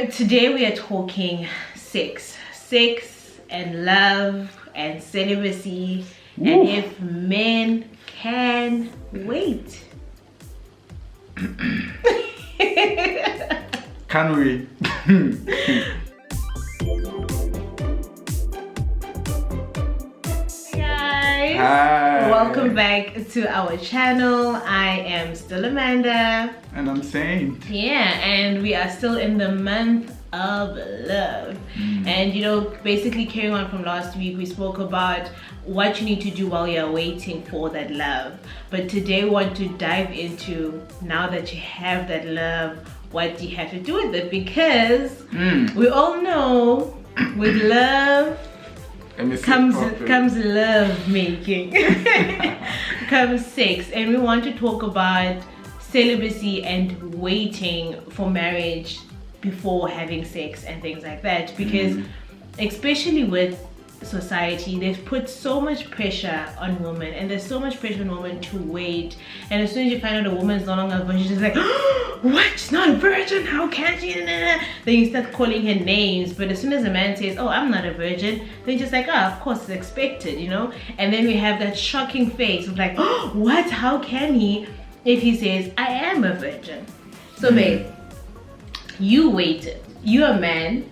today we are talking sex and love and celibacy. Ooh. And if men can wait. Can we? Hi. Welcome back to our channel. I am still Amanda. And I'm Saint. Yeah, and we are still in the month of love. And you know, basically carrying on from last week, we spoke about what you need to do while you're waiting for that love. But today we want to dive into, now that you have that love, what do you have to do with it? Because we all know with love comes love making, comes sex, and we want to talk about celibacy and waiting for marriage before having sex and things like that, because especially with society, they've put so much pressure on women, and there's so much pressure on women to wait. And as soon as you find out a woman's no longer a virgin, she's like, oh, what, she's not a virgin, how can she? Then you start calling her names. But as soon as a man says, oh, I'm not a virgin, then you're just like, oh, of course, it's expected, you know. And then we have that shocking face of like, oh, what, how can he, if he says I am a virgin? So babe, you waited, you're a man,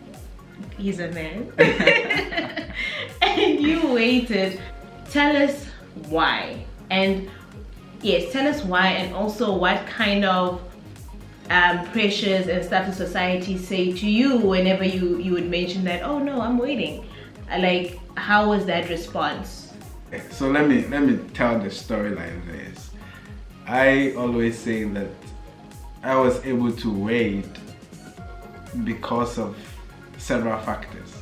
he's a man, and you waited. Tell us why. And yes, tell us why, and also what kind of pressures and stuff in society say to you whenever you would mention that, oh no, I'm waiting. Like, how was that response? So let me tell the story like this. I always say that I was able to wait because of several factors.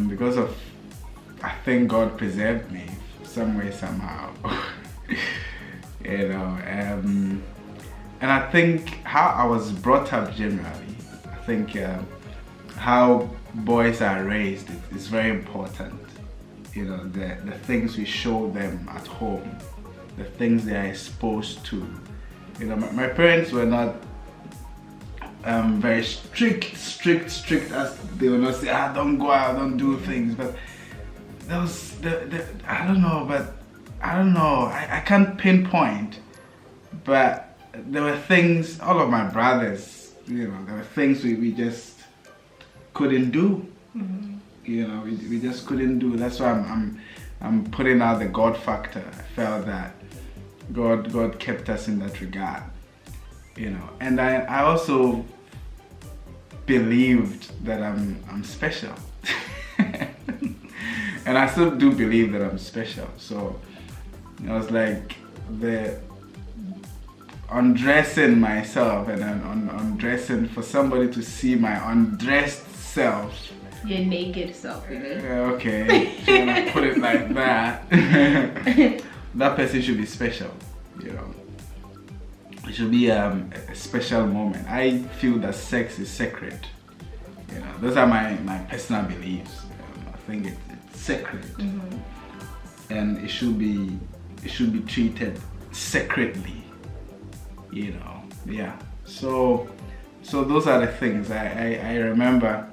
Because of, I think God preserved me some way, somehow. You know, and I think how I was brought up generally, I think how boys are raised is very important. You know, the things we show them at home, the things they are exposed to. You know, my parents were not very strict as they will not say, don't go out, don't do things, but there was I don't know, I can't pinpoint, but there were things, all of my brothers, you know, there were things we just couldn't do. You know, we just couldn't do. That's why I'm putting out the God factor. I felt that God kept us in that regard. You know, and I also believed that I'm special. And I still do believe that I'm special. So I was like, the undressing myself and then undressing for somebody to see my undressed self. Your naked self, you know? Okay, so when I put it like that, that person should be special, you know. It should be a special moment. I feel that sex is sacred. You know, those are my personal beliefs. I think it's sacred, and it should be treated sacredly. You know, yeah. So those are the things. I remember.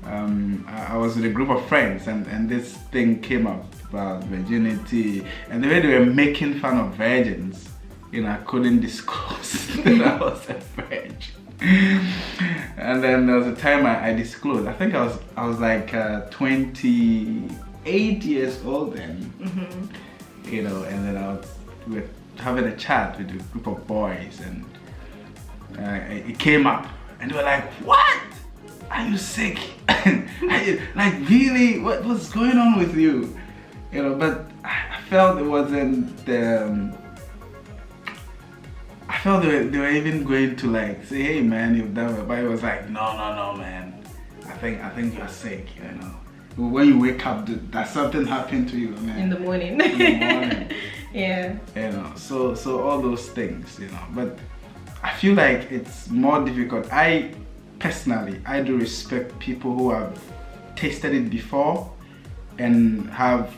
I was with a group of friends, and this thing came up about virginity, and the way they were making fun of virgins. You know, I couldn't disclose that I was a virgin. And then there was a time I disclosed. I think I was like 28 years old then. You know, and then we were having a chat with a group of boys, and it came up, and they were like, "What? Are you sick? Like really? What's going on with you?" You know, but I felt it wasn't I felt they were even going to like say, "Hey man, you've done it," but it was like, no man, I think you're sick, you know. When you wake up, that something happened to you, man. In the morning. Yeah. You know, so all those things, you know. But I feel like it's more difficult. I personally do respect people who have tasted it before and have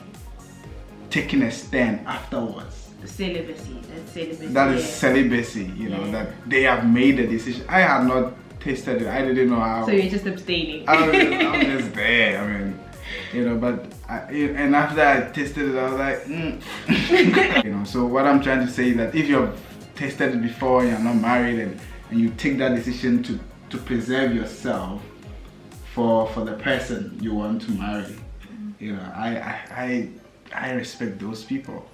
taken a stand afterwards. Celibacy. That's celibacy. That is celibacy, you know, that they have made a decision. I had not tasted it, I didn't know how. So you're just abstaining. I was just there. I mean, you know, but and after I tasted it, I was like, you know. So what I'm trying to say is that if you've tasted it before, you're not married, and you take that decision to preserve yourself for the person you want to marry, you know, I respect those people.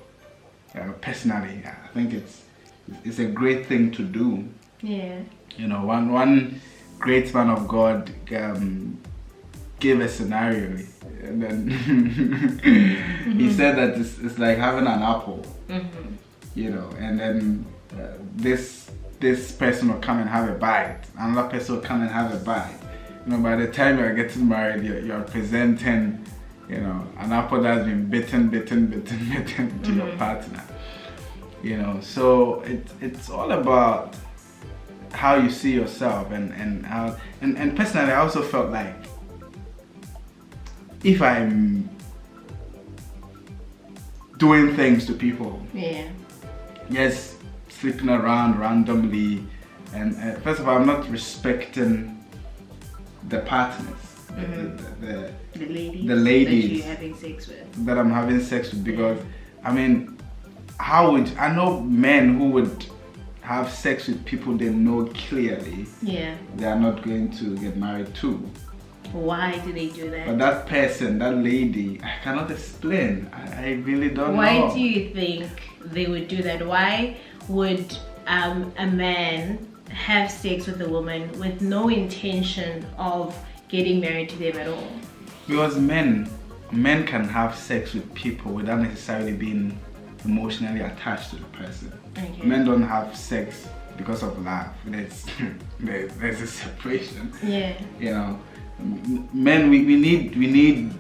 Personally, I think it's a great thing to do. Yeah. You know, one great man of God gave a scenario, and then he said that it's like having an apple, you know, and then this person will come and have a bite, another person will come and have a bite. You know, by the time you're getting married, you're presenting, you know, an apple that's been bitten to your partner. You know, so it's all about how you see yourself, and how, and personally I also felt like if I'm doing things to people, yes, sleeping around randomly, and first of all, I'm not respecting the partners, the ladies that you're having sex with, that I'm having sex with, because I mean, I know men who would have sex with people they know clearly they are not going to get married to. Why do they do that? But that person, that lady, I cannot explain. I really don't know. Why do you think they would do that? Why would a man have sex with a woman with no intention of getting married to them at all? Because men can have sex with people without necessarily being emotionally attached to the person. Okay. Men don't have sex because of love. There's a separation. Yeah. You know, men, we need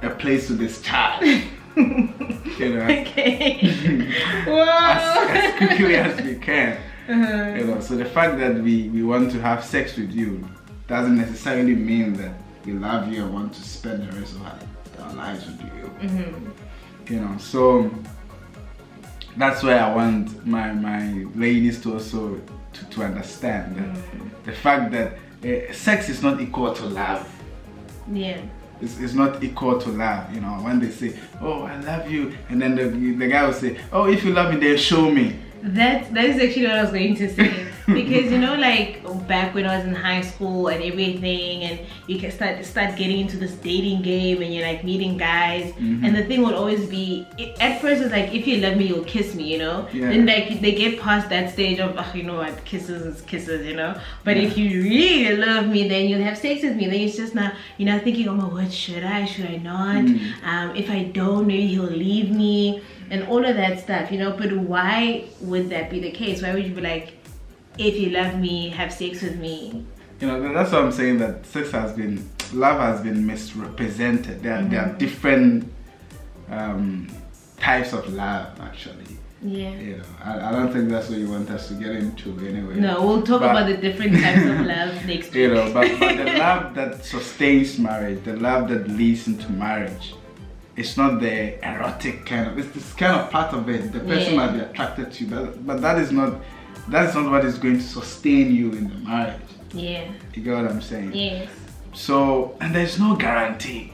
a place to discharge. You know, Okay. Wow. as quickly as we can. You know, so the fact that we want to have sex with you doesn't necessarily mean that we love you and want to spend the rest of our lives with you. You know, so that's where I want my ladies to also to understand that the fact that sex is not equal to love. Yeah. It's not equal to love. You know, when they say, "Oh, I love you," and then the guy will say, "Oh, if you love me, then show me." That is actually what I was going to say. Because, you know, like back when I was in high school and everything, and you can start getting into this dating game, and you're like meeting guys, and the thing would always be, at first it's like, if you love me, you'll kiss me, you know. Then like they get past that stage of, you know what, kisses is kisses, you know. But if you really love me, then you'll have sex with me. Then it's just now, you're not thinking, oh my god, should I not? If I don't, maybe he'll leave me, and all of that stuff, you know. But why would that be the case? Why would you be like, if you love me, have sex with me? You know, that's what I'm saying, that love has been misrepresented. There are different types of love, actually. Yeah. You know, I don't think that's what you want us to get into anyway. No, we'll talk about the different types of love next week. You know, but the love that sustains marriage, the love that leads into marriage, it's not the erotic kind of, it's this kind of part of it. The person might be attracted to you, but that is not what is going to sustain you in the marriage. Yeah. You get what I'm saying? Yes. So, and there's no guarantee.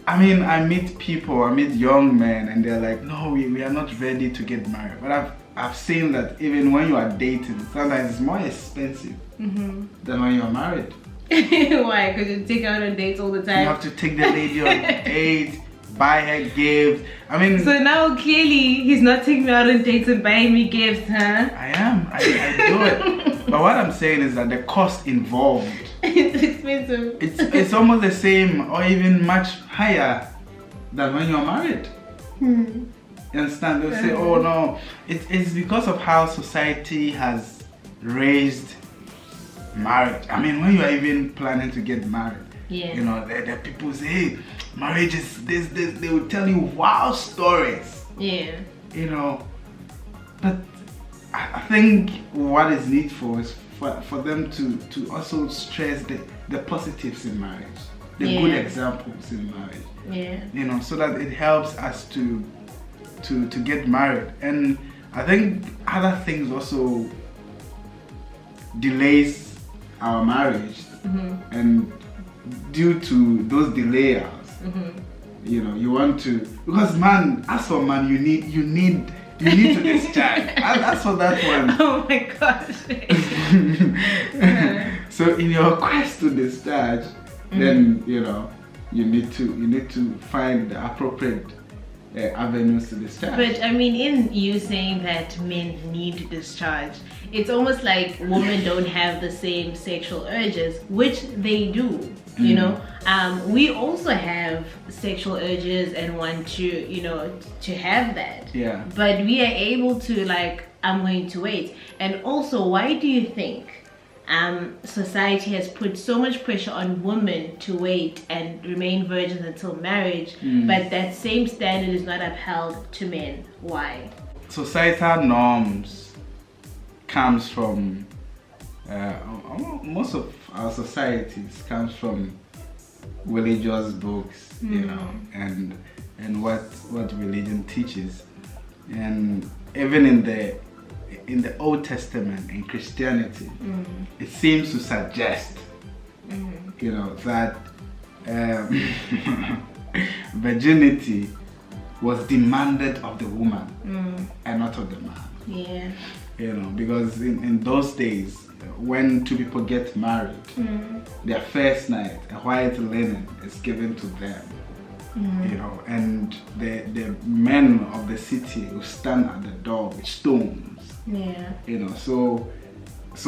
I meet young men, and they're like, no, we are not ready to get married. But I've seen that even when you are dating, sometimes it's more expensive than when you're married. Why? Because you take her on dates all the time. You have to take the lady on dates, buy her gifts. So now clearly he's not taking me out on dates and buying me gifts, huh? I am. I do it. But what I'm saying is that the cost involved, it's expensive. It's almost the same or even much higher than when you're married. You understand? They'll say, oh no, it's because of how society has raised marriage. When you are even planning to get married, you know, there are people say, hey, marriage is this, they will tell you wild stories. Yeah. You know, but I think what is needful is for them to also stress the positives in marriage, the good examples in marriage. Yeah. You know, so that it helps us to get married. And I think other things also delays our marriage, and due to those delays, you know, you want to, because man, as for man, you need to discharge. As for that one. Oh my gosh. So in your quest to discharge, then you know you need to find the appropriate avenues to discharge. But I mean, in you saying that men need to discharge, it's almost like women don't have the same sexual urges, which they do. You know, we also have sexual urges and want to, you know, to have that. Yeah. But we are able to, like, I'm going to wait. And also, why do you think society has put so much pressure on women to wait and remain virgins until marriage, but that same standard is not upheld to men? Why? Societal norms comes from most of our societies comes from religious books, you know, and what religion teaches, and even in the Old Testament in Christianity, it seems to suggest, you know, that virginity was demanded of the woman and not of the man. Yeah. You know, because in those days, when two people get married, their first night, a white linen is given to them. You know, and the men of the city will stand at the door with stones. Yeah. You know, so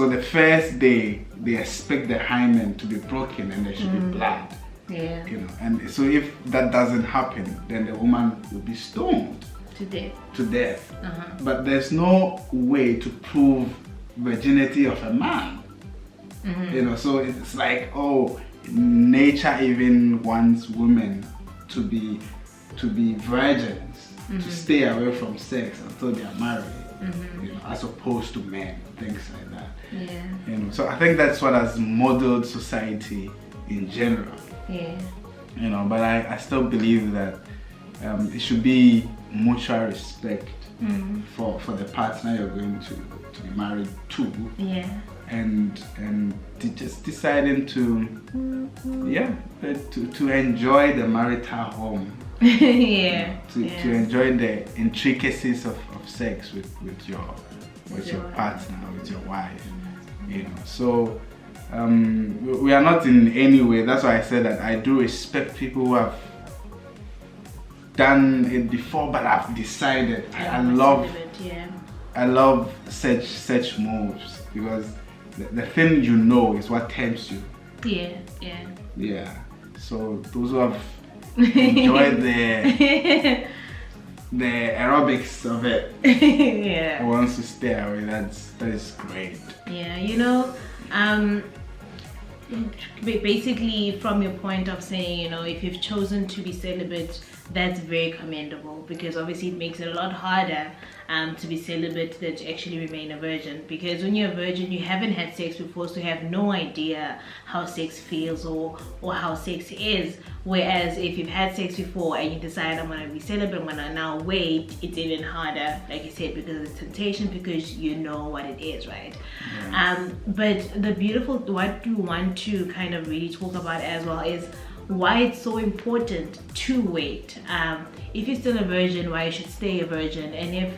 the first day they expect the hymen to be broken and there should be blood. Yeah. You know, and so if that doesn't happen, then the woman will be stoned To death. But there's no way to prove virginity of a man. You know, so it's like, oh, nature even wants women to be virgins, to stay away from sex until they are married. You know, as opposed to men, things like that. Yeah. You know, so I think that's what has modeled society in general. Yeah. You know, but I still believe that it should be mutual respect for the partner you're going to be married to. Yeah. And just deciding to enjoy the marital home. Yeah. To enjoy the intricacies of sex with your partner, with your wife. You know, so we are not in any way. That's why I said that I do respect people who have done it before, but I've decided. I love such moves, because the thing you know is what tempts you. Yeah. So those who have enjoyed the aerobics of it, wants to stay away. That is great. Yeah, you know, basically from your point of saying, you know, if you've chosen to be celibate, that's very commendable, because obviously it makes it a lot harder to be celibate than to actually remain a virgin, because when you're a virgin you haven't had sex before, so you have no idea how sex feels or how sex is. Whereas if you've had sex before and you decide, I'm gonna be celibate, I'm gonna now wait, it's even harder, like you said, because of the temptation, because you know what it is, right? But the beautiful, what you want to kind of really talk about as well is why it's so important to wait. If you're still a virgin, why you should stay a virgin, and if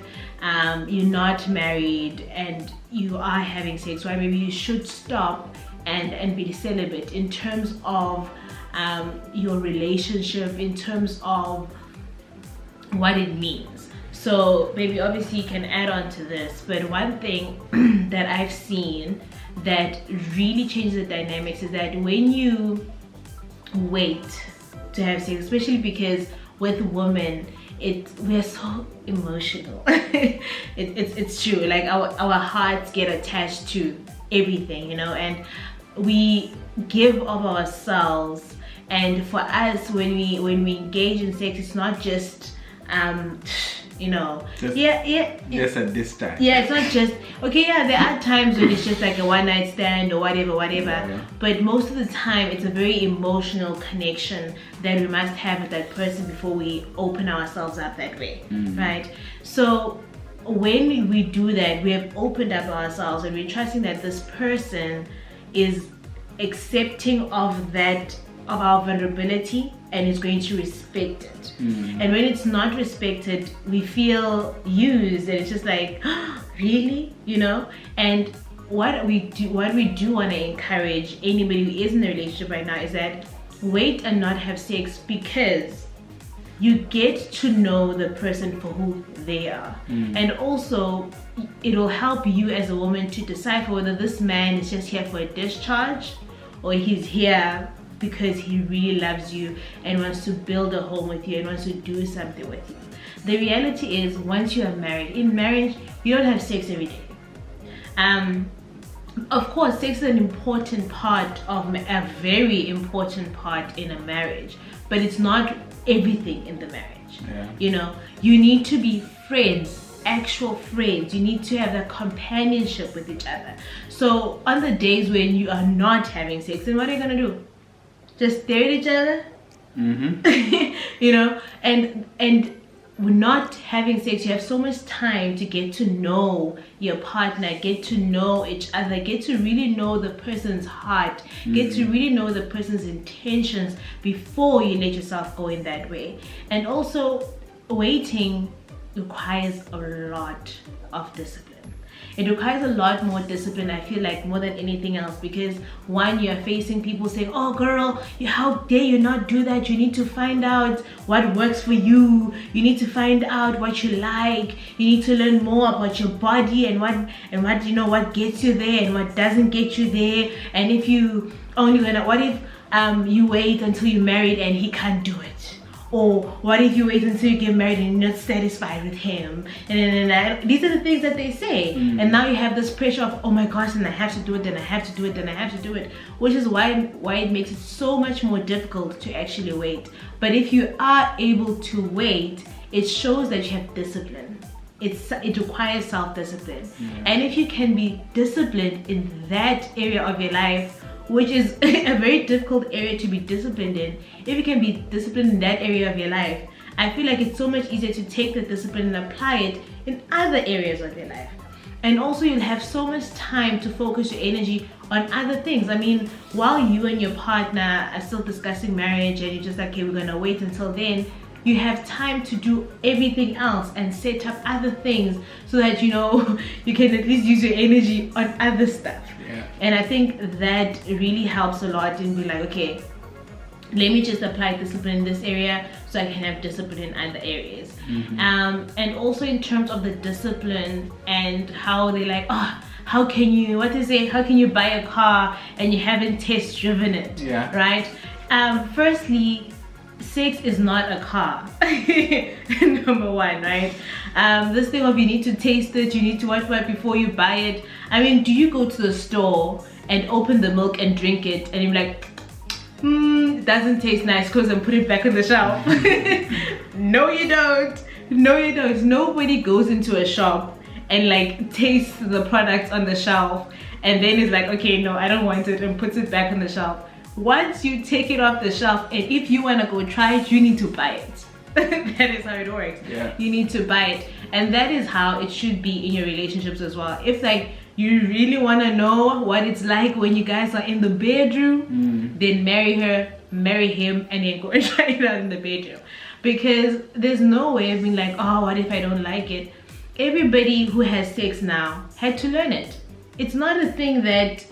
you're not married and you are having sex, why maybe you should stop and be celibate, in terms of your relationship, in terms of what it means. So maybe obviously you can add on to this, but one thing that I've seen that really changes the dynamics is that when you wait to have sex, especially because with women we're so emotional. it's true, like our hearts get attached to everything, you know, and we give of ourselves. And for us, when we engage in sex, it's not just you know, just at this time. Yeah, it's not just, okay, yeah, there are times when it's just like a one night stand or whatever. Yeah. But most of the time, it's a very emotional connection that we must have with that person before we open ourselves up that way, right? So when we do that, we have opened up ourselves and we're trusting that this person is accepting of our vulnerability and is going to respect it. And when it's not respected, we feel used, and it's just like, really, you know. And what we do want to encourage anybody who is in a relationship right now is that wait and not have sex, because you get to know the person for who they are. And also it'll help you as a woman to decipher whether this man is just here for a discharge or he's here because he really loves you and wants to build a home with you and wants to do something with you. The reality is, once you are married, in marriage you don't have sex every day. Of course, sex is an important part of a very important part in a marriage, but it's not everything in the marriage. You know, you need to be friends, actual friends. You need to have that companionship with each other. So on the days when you are not having sex, then what are you gonna do? Just stare at each other? You know, and not having sex, you have so much time to get to know your partner, get to know each other, get to really know the person's heart, get to really know the person's intentions before you let yourself go in that way. And also, waiting requires a lot of discipline. It requires a lot more discipline, I feel like, more than anything else, because one, you're facing people saying, oh girl, how dare you not do that? You need to find out what works for you. You need to find out what you like. You need to learn more about your body and what you know, what gets you there and what doesn't get you there. And if you what if you wait until you're married and he can't do it? Or what if you wait until you get married and you're not satisfied with him? And these are the things that they say. And now you have this pressure of, oh my gosh, and I have to do it, then I have to do it, then I have to do it. Which is why it makes it so much more difficult to actually wait. But if you are able to wait, it shows that you have discipline. It requires self-discipline. And if you can be disciplined in that area of your life, which is a very difficult area to be disciplined in, if you can be disciplined in that area of your life, I feel like it's so much easier to take the discipline and apply it in other areas of your life. And also, you'll have so much time to focus your energy on other things. I mean, while you and your partner are still discussing marriage and you're just like, okay, we're gonna wait until then, you have time to do everything else and set up other things so that, you know, you can at least use your energy on other stuff. And I think that really helps a lot in being like, okay, let me just apply discipline in this area so I can have discipline in other areas. And also in terms of the discipline and how they like, oh, how can you buy a car and you haven't test driven it, right? Firstly, sex is not a car. Number one, right? This thing of you need to taste it, you need to watch it before you buy it. I mean, do you go to the store and open the milk and drink it and you're like, it doesn't taste nice, close and put it back on the shelf? No, you don't. No, you don't. Nobody goes into a shop and like tastes the products on the shelf and then is like, okay, no, I don't want it, and puts it back on the shelf. Once you take it off the shelf, and if you want to go try it, you need to buy it. That is how it works. You need to buy it. And that is how it should be in your relationships as well. If like you really want to know what it's like when you guys are in the bedroom, then marry her, marry him, and then go and try it out in the bedroom. Because there's no way of being like, oh, what if I don't like it? Everybody who has sex now had to learn it. It's not a thing that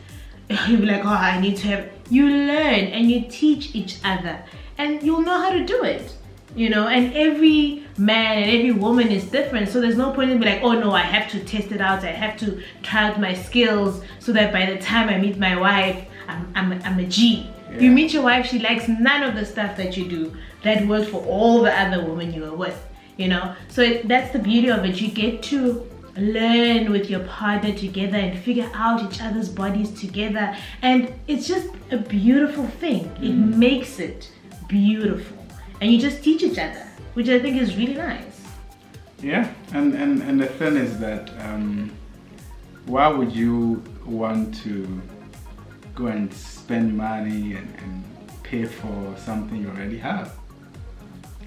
you'll be like, oh, I need to have. You learn and you teach each other and you'll know how to do it, you know. And every man and every woman is different, so there's no point in being like, oh no, I have to test it out, I have to try out my skills so that by the time I meet my wife, I'm a G. You meet your wife, she likes none of the stuff that you do that works for all the other women you are with, you know. So that's the beauty of it. You get to learn with your partner together and figure out each other's bodies together, and it's just a beautiful thing. It makes it beautiful, and you just teach each other, which I think is really nice. And the thing is that why would you want to go and spend money and pay for something you already have?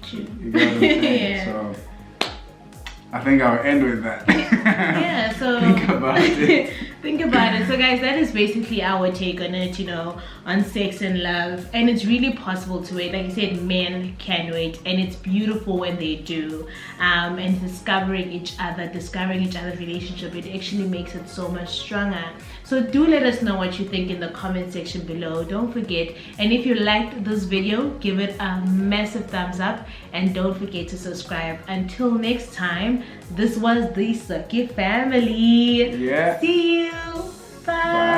True. You get what I'm saying? So I think I'll end with that. So think about it. Think about it. So guys, that is basically our take on it, you know, on sex and love. And it's really possible to wait. Like you said, men can wait, and it's beautiful when they do. And discovering each other's relationship, it actually makes it so much stronger. So do let us know what you think in the comment section below. Don't forget, and if you liked this video, give it a massive thumbs up, and don't forget to subscribe. Until next time, this was the Sucky family. Yeah. See you. Bye.